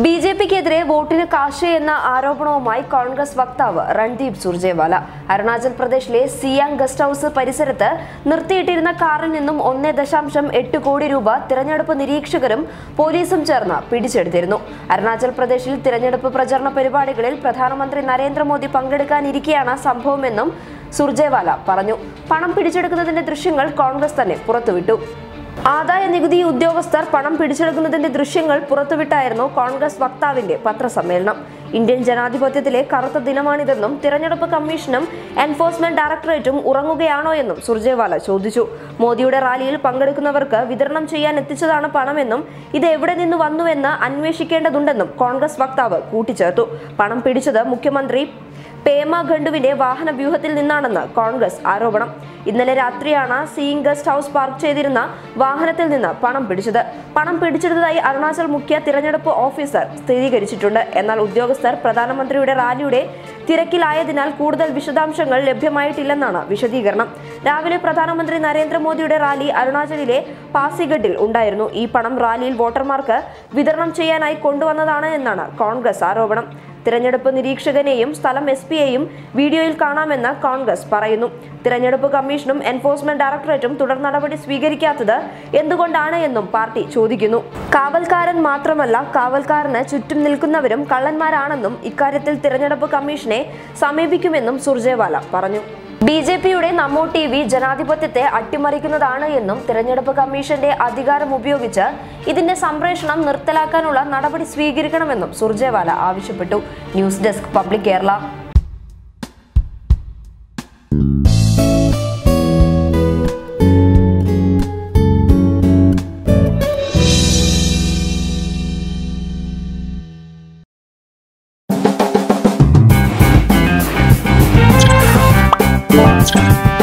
ബിജെപിക്കെതിരെ വോട്ടിന് കാശ് എന്ന ആരോപണവുമായി കോൺഗ്രസ് വക്താവ് രൺദീപ് സുർജേവാല അരുണാചൽ പ്രദേശിലെ സിയാങ് ഗസ്റ്റ് ഹൌസ് പരിസരത്ത് നിർത്തിയിട്ടിരുന്ന കാറിൽ നിന്നും 1.8 കോടി രൂപ തിരഞ്ഞെടുപ്പ് നിരീക്ഷകരും പോലീസും ചേർന്ന് പിടിച്ചെടുത്തിരുന്നു. അരുണാചൽ പ്രദേശിൽ തിരഞ്ഞെടുപ്പ് പ്രചരണ പരിപാടികളിൽ പ്രധാനമന്ത്രി നരേന്ദ്രമോദി പങ്കെടുക്കാനിരിക്കെയാണ് സംഭവമെന്നും സുർജേവാല പറഞ്ഞു. പണം പിടിച്ചെടുക്കുന്നതിന്റെ ദൃശ്യങ്ങൾ കോൺഗ്രസ് തന്നെ പുറത്തുവിട്ടു. ആദായ നികുതി ഉദ്യോഗസ്ഥർ പണം പിടിച്ചെടുക്കുന്നതിന്റെ ദൃശ്യങ്ങൾ പുറത്തുവിട്ടായിരുന്നു കോൺഗ്രസ് വക്താവിന്റെ പത്രസമ്മേളനം. ഇന്ത്യൻ ജനാധിപത്യത്തിലെ കറുത്ത ദിനമാണിതെന്നും തിരഞ്ഞെടുപ്പ് കമ്മീഷനും എൻഫോഴ്സ്മെന്റ് ഡയറക്ടറേറ്റും ഉറങ്ങുകയാണോ എന്നും സുർജേവാല ചോദിച്ചു. മോദിയുടെ റാലിയിൽ പങ്കെടുക്കുന്നവർക്ക് വിതരണം ചെയ്യാൻ എത്തിച്ചതാണ് പണമെന്നും ഇത് എവിടെ നിന്ന് വന്നുവെന്ന് അന്വേഷിക്കേണ്ടതുണ്ടെന്നും കോൺഗ്രസ് വക്താവ് കൂട്ടിച്ചേർത്തു. പണം പിടിച്ചത് മുഖ്യമന്ത്രി പേമ ഖണ്ഡുവിന്റെ വാഹന വ്യൂഹത്തിൽ നിന്നാണെന്ന് കോൺഗ്രസ് ആരോപണം. ഇന്നലെ രാത്രിയാണ് സിയിങ് ഗസ്റ്റ് ഹൌസ് പാർക്ക് ചെയ്തിരുന്ന വാഹനത്തിൽ നിന്ന് പണം പിടിച്ചത്. പണം പിടിച്ചെടുത്തതായി അരുണാചൽ മുഖ്യ തിരഞ്ഞെടുപ്പ് ഓഫീസർ സ്ഥിരീകരിച്ചിട്ടുണ്ട്. എന്നാൽ ഉദ്യോഗസ്ഥർ പ്രധാനമന്ത്രിയുടെ റാലിയുടെ തിരക്കിലായതിനാൽ കൂടുതൽ വിശദാംശങ്ങൾ ലഭ്യമായിട്ടില്ലെന്നാണ് വിശദീകരണം. രാവിലെ പ്രധാനമന്ത്രി നരേന്ദ്രമോദിയുടെ റാലി അരുണാചലിലെ പാസിഗഡിൽ ഉണ്ടായിരുന്നു. ഈ പണം റാലിയിൽ വോട്ടർമാർക്ക് വിതരണം ചെയ്യാനായി കൊണ്ടുവന്നതാണ് എന്നാണ് കോൺഗ്രസ് ആരോപണം. തിരഞ്ഞെടുപ്പ് നിരീക്ഷകനെയും സ്ഥലം എസ്പിയെയും വീഡിയോയിൽ കാണാമെന്ന് കോൺഗ്രസ് പറയുന്നു. തിരഞ്ഞെടുപ്പ് കമ്മീഷനും എൻഫോഴ്സ്മെന്റ് ഡയറക്ടറേറ്റും തുടർ നടപടി സ്വീകരിക്കാത്തത് എന്തുകൊണ്ടാണ് എന്നും പാർട്ടി ചോദിക്കുന്നു. കാവൽക്കാരൻ മാത്രമല്ല, കാവൽക്കാരന് ചുറ്റും നിൽക്കുന്നവരും കള്ളന്മാരാണെന്നും ഇക്കാര്യത്തിൽ തിരഞ്ഞെടുപ്പ് കമ്മീഷനെ സമീപിക്കുമെന്നും സുർജേവാല പറഞ്ഞു. ബിജെപിയുടെ നമ്മോ ടിവി ജനാധിപത്യത്തെ അട്ടിമറിക്കുന്നതാണ് എന്നും തിരഞ്ഞെടുപ്പ് കമ്മീഷന്റെ അധികാരം ഉപയോഗിച്ച് ഇതിന്റെ സംപ്രേഷണം നിർത്തലാക്കാനുള്ള നടപടി സ്വീകരിക്കണമെന്നും സുർജേവാല ആവശ്യപ്പെട്ടു. News desk public Kerala. Stop.